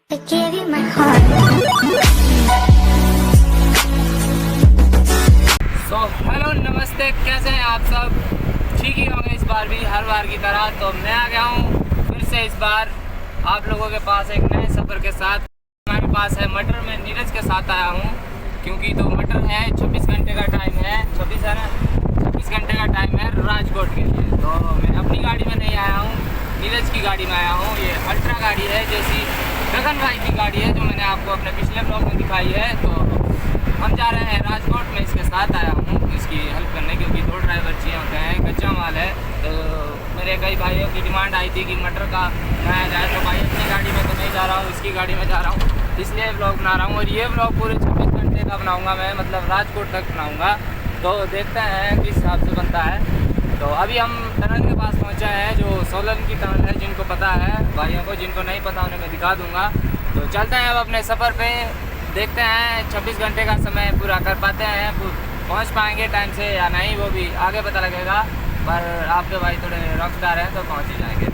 Hello नमस्ते, कैसे हैं आप सब? ठीक ही होंगे इस बार भी, हर बार की तरह। तो मैं आ गया हूँ फिर से इस बार आप लोगों के पास एक नए सफ़र के साथ। हमारे पास है मटर, मैं नीरज के साथ आया हूँ क्योंकि तो मटर है 26 घंटे का टाइम है, 26 है ना, 26 घंटे का टाइम है राजकोट के लिए। तो मैं अपनी गाड़ी में नहीं आया हूँ, नीरज की गाड़ी में आया हूँ। ये अल्ट्रा गाड़ी है, जैसी गगन भाई की गाड़ी है जो मैंने आपको अपने पिछले ब्लॉग में दिखाई है। तो हम जा रहे हैं राजकोट में, इसके साथ आया हूँ इसकी हेल्प करने, क्योंकि 2 ड्राइवर चाहिए होते हैं, कच्चा माल है। तो मेरे कई भाइयों की डिमांड आई थी कि मटर का बनाया जाए, तो भाई अपनी गाड़ी में तो नहीं जा रहा हूँ, इसकी गाड़ी में जा रहा हूँ, इसलिए ब्लॉग बना रहा हूँ। और ये ब्लॉग पूरे 26 घंटे का बनाऊँगा मैं, मतलब राजकोट तक बनाऊँगा। तो देखते हैं किस हिसाब से बनता है। तो अभी हम टनल के पास पहुँचे हैं, जो सोलन की टनल है। जिनको पता है भाइयों को, जिनको नहीं पता उन्हें मैं दिखा दूँगा। तो चलते हैं अब अपने सफ़र पे, देखते हैं 26 घंटे का समय पूरा कर पाते हैं, पहुंच पाएंगे टाइम से या नहीं, वो भी आगे पता लगेगा। पर आपके भाई थोड़े रफ्तार हैं तो पहुंच ही जाएंगे।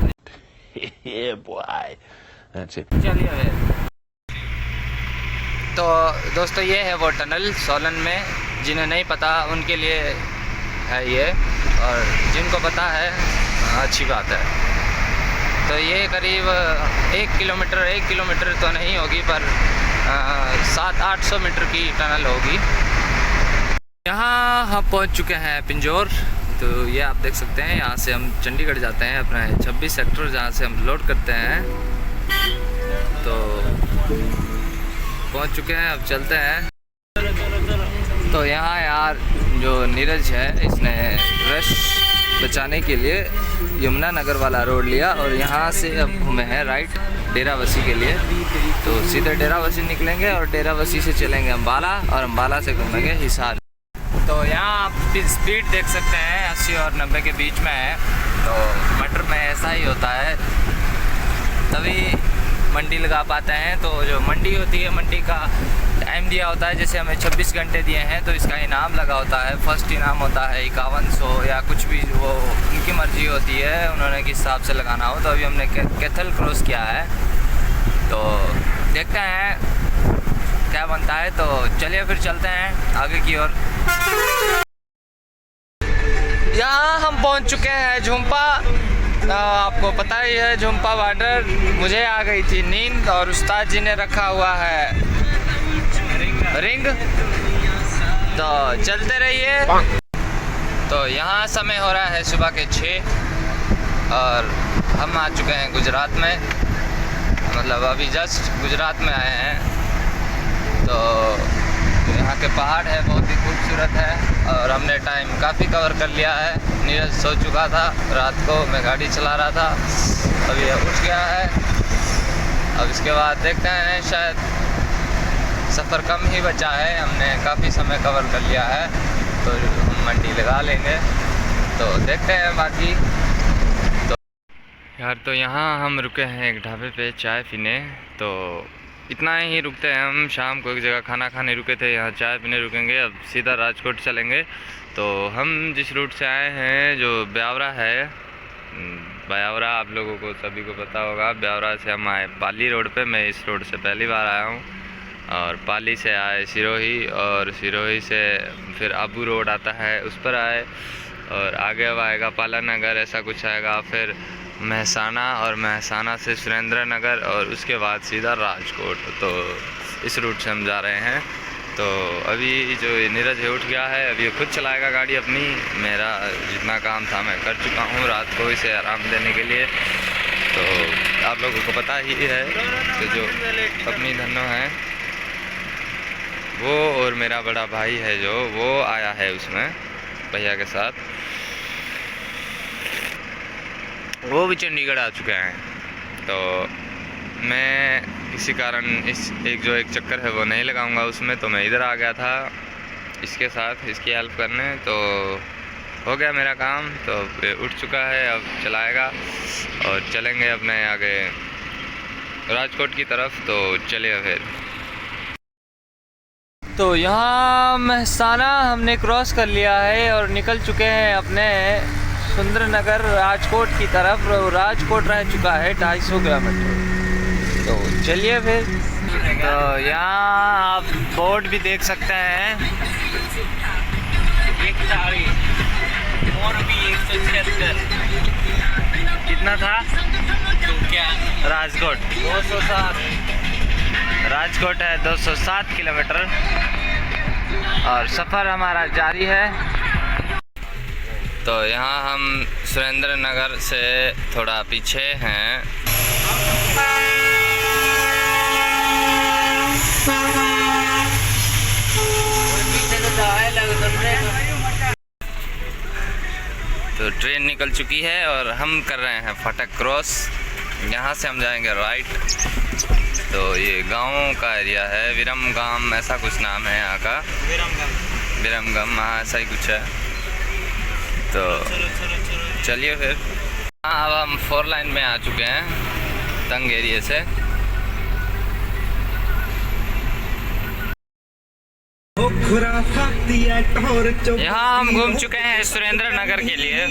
चलिए तो दोस्तों, ये है वो टनल सोलन में। जिन्हें नहीं पता उनके लिए है ये, और जिनको पता है अच्छी बात है। तो ये करीब 1 किलोमीटर तो नहीं होगी, पर 700-800 मीटर की टनल होगी। यहाँ हम पहुँच चुके हैं पिंजौर। तो ये आप देख सकते हैं, यहाँ से हम चंडीगढ़ जाते हैं, अपना 26 सेक्टर जहाँ से हम लोड करते हैं। तो पहुँच चुके हैं, अब चलते हैं। तो यहाँ यार जो नीरज है, इसने रश बचाने के लिए यमुनानगर वाला रोड लिया और यहाँ से अब घूमे हैं राइट डेराबस्सी के लिए। तो सीधे डेराबस्सी निकलेंगे और डेराबस्सी से चलेंगे अम्बाला, और अम्बाला से घूमेंगे हिसार। तो यहाँ आप स्पीड देख सकते हैं 80 और 90 के बीच में है। तो मटर में ऐसा ही होता है, तभी मंडी लगा पाते हैं। तो जो मंडी होती है, मंडी का टाइम दिया होता है, जैसे हमें 26 घंटे दिए हैं तो इसका इनाम लगा होता है। फर्स्ट इनाम होता है 5100 या कुछ भी, वो उनकी मर्ज़ी होती है, उन्होंने किस हिसाब से लगाना हो। तो अभी हमने कैथल क्रॉस किया है, तो देखते हैं क्या बनता है। तो चलिए फिर चलते हैं आगे की ओर। यहाँ हम पहुँच चुके हैं झुम्पा। आपको पता ही है झुम्पा बॉर्डर। मुझे आ गई थी नींद और उस्ताद जी ने रखा हुआ है रिंग। तो चलते रहिए। तो यहाँ समय हो रहा है सुबह के 6 और हम आ चुके हैं गुजरात में, मतलब अभी जस्ट गुजरात में आए हैं। तो यहाँ के पहाड़ है, बहुत ही खूबसूरत है, और हमने टाइम काफ़ी कवर कर लिया है। नीरज सो चुका था रात को, मैं गाड़ी चला रहा था, अभी उठ गया है। अब इसके बाद देखते हैं, शायद सफ़र कम ही बचा है, हमने काफ़ी समय कवर कर लिया है, तो हम मंडी लगा लेंगे। तो देखते हैं बाकी। तो यार, तो यहाँ हम रुके हैं एक ढाबे पे चाय पीने। तो इतना ही रुकते हैं हम, शाम को एक जगह खाना खाने रुके थे, यहाँ चाय पीने रुकेंगे। अब सीधा राजकोट चलेंगे। तो हम जिस रूट से आए हैं, जो ब्यावरा है, ब्यावरा आप लोगों को सभी को पता होगा, ब्यावरा से हम आए पाली रोड पे। मैं इस रोड से पहली बार आया हूँ। और पाली से आए सिरोही, और सिरोही से फिर आबू रोड आता है, उस पर आए, और आगे अब आएगा पाला नगर, ऐसा कुछ आएगा, फिर महसाना, और महसाना से सुरेंद्र नगर, और उसके बाद सीधा राजकोट। तो इस रूट से हम जा रहे हैं। तो अभी जो नीरज है उठ गया है, अभी ये खुद चलाएगा गाड़ी अपनी। मेरा जितना काम था मैं कर चुका हूँ रात को इसे आराम देने के लिए। तो आप लोगों को पता ही है कि जो अपनी धनो है वो, और मेरा बड़ा भाई है जो, वो आया है उसमें भैया के साथ, वो भी चंडीगढ़ आ चुके हैं। तो मैं किसी कारण एक चक्कर है वो नहीं लगाऊंगा उसमें, तो मैं इधर आ गया था इसके साथ, इसकी हेल्प करने। तो हो गया मेरा काम, तो उठ चुका है, अब चलाएगा और चलेंगे अपने आगे राजकोट की तरफ। तो चलिए फिर। तो यहाँ महसाना हमने क्रॉस कर लिया है और निकल चुके हैं अपने सुंदरनगर राजकोट की तरफ। राजकोट रह चुका है 250 किलोमीटर। तो चलिए फिर। तो यहाँ आप बोर्ड भी देख सकते हैं। 140 और भी 176 कितना था? तो क्या राजकोट 207। राजकोट है 207 किलोमीटर और सफ़र हमारा जारी है। तो यहाँ हम सुरेंद्र नगर से थोड़ा पीछे हैं। तो ट्रेन निकल चुकी है और हम कर रहे हैं फाटक क्रॉस। यहाँ से हम जाएंगे राइट। तो ये गाँव का एरिया है, विरमगाम ऐसा कुछ नाम है यहाँ का। विरमगाम हाँ ऐसा ही कुछ है। तो चलिए फिर। हाँ अब हम 4 लाइन में आ चुके हैं तंग एरिया से। यहाँ हम घूम चुके हैं सुरेंद्र नगर के लिए।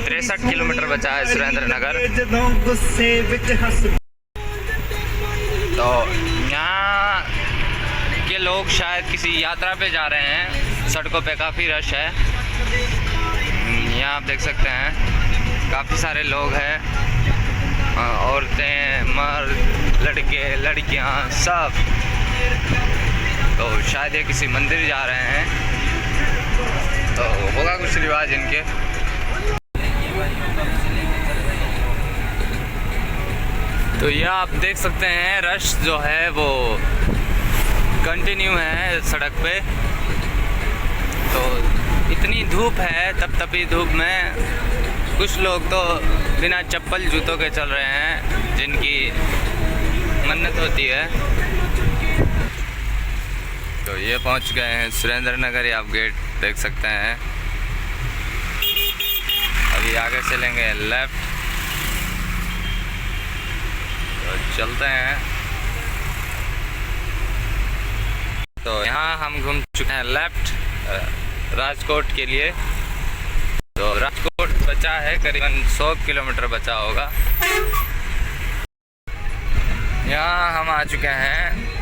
63 किलोमीटर बचा है सुरेंद्र नगर। तो यहाँ के लोग शायद किसी यात्रा पे जा रहे हैं। सड़कों पे काफ़ी रश है। यहाँ आप देख सकते हैं काफ़ी सारे लोग हैं, औरतें, मर्द, लड़के, लड़कियाँ सब। तो शायद ये किसी मंदिर जा रहे हैं। तो होगा कुछ रिवाज इनके। तो यह आप देख सकते हैं रश जो है वो कंटिन्यू है सड़क पे। तो इतनी धूप है, तपतपी धूप में कुछ लोग तो बिना चप्पल जूतों के चल रहे हैं, जिनकी मन्नत होती है। तो ये पहुंच गए हैं सुरेंद्र नगर। आप गेट देख सकते हैं। अभी आगे चलेंगे लेफ़्ट। तो चलते हैं। तो यहाँ हम घूम चुके हैं लेफ़्ट राजकोट के लिए। तो राजकोट बचा है करीबन 100 किलोमीटर बचा होगा। यहाँ हम आ चुके हैं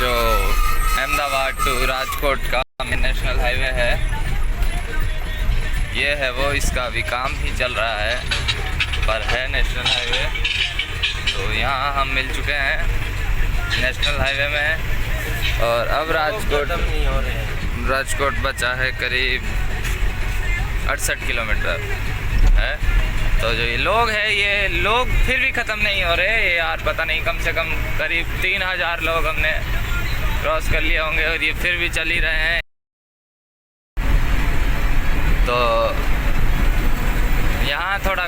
जो अहमदाबाद टू राजकोट का नेशनल हाईवे है। ये है वो, इसका अभी काम ही चल रहा है पर है नेशनल हाईवे। तो यहाँ हम मिल चुके हैं नेशनल हाईवे में। और अब राजकोट बचा है करीब 68 किलोमीटर है। तो जो ये लोग हैं, ये लोग फिर भी ख़त्म नहीं हो रहे यार। पता नहीं, कम से कम करीब 3000 लोग हमने क्रॉस कर लिए होंगे और ये फिर भी चल ही रहे हैं। तो यहाँ थोड़ा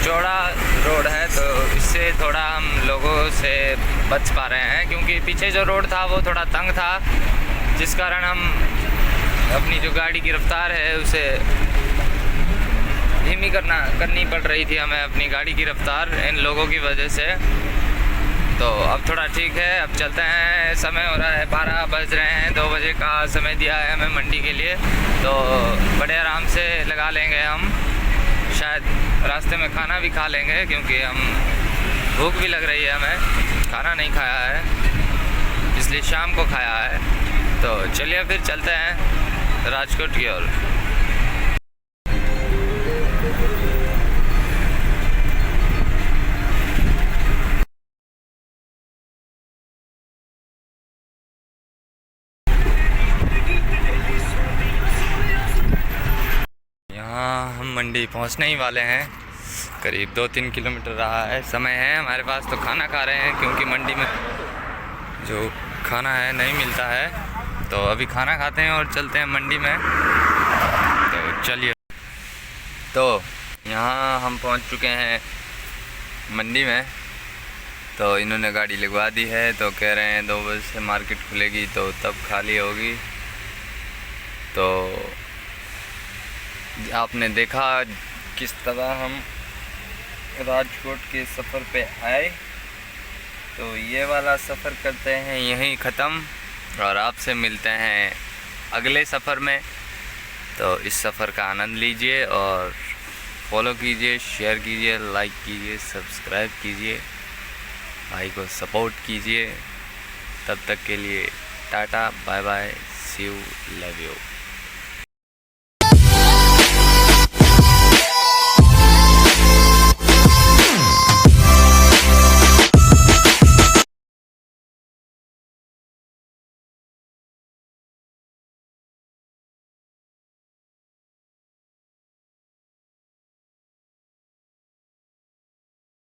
चौड़ा रोड है, तो इससे थोड़ा हम लोगों से बच पा रहे हैं, क्योंकि पीछे जो रोड था वो थोड़ा तंग था, जिस कारण हम अपनी जो गाड़ी की रफ्तार है उसे धीमी करनी पड़ रही थी हमें, अपनी गाड़ी की रफ्तार इन लोगों की वजह से। तो अब थोड़ा ठीक है। अब चलते हैं। समय हो रहा है 12 बज रहे हैं। 2 बजे का समय दिया है हमें मंडी के लिए। तो बड़े आराम से लगा लेंगे हम। शायद रास्ते में खाना भी खा लेंगे, क्योंकि हम भूख भी लग रही है हमें। खाना नहीं खाया है, इसलिए शाम को खाया है। तो चलिए फिर चलते हैं राजकोट की ओर। यहाँ हम मंडी पहुँचने ही वाले हैं। करीब 2-3 किलोमीटर रहा है। समय है हमारे पास, तो खाना खा रहे हैं, क्योंकि मंडी में जो खाना है नहीं मिलता है। तो अभी खाना खाते हैं और चलते हैं मंडी में। तो चलिए। तो यहाँ हम पहुँच चुके हैं मंडी में। तो इन्होंने गाड़ी लगवा दी है। तो कह रहे हैं 2 बजे से मार्केट खुलेगी, तो तब खाली होगी। तो आपने देखा किस तरह हम राजकोट के सफ़र पे आए। तो ये वाला सफ़र करते हैं यहीं ख़त्म, और आपसे मिलते हैं अगले सफ़र में। तो इस सफ़र का आनंद लीजिए और फॉलो कीजिए, शेयर कीजिए, लाइक कीजिए, सब्सक्राइब कीजिए। भाई को सपोर्ट कीजिए। तब तक के लिए tata bye bye, see you, love you.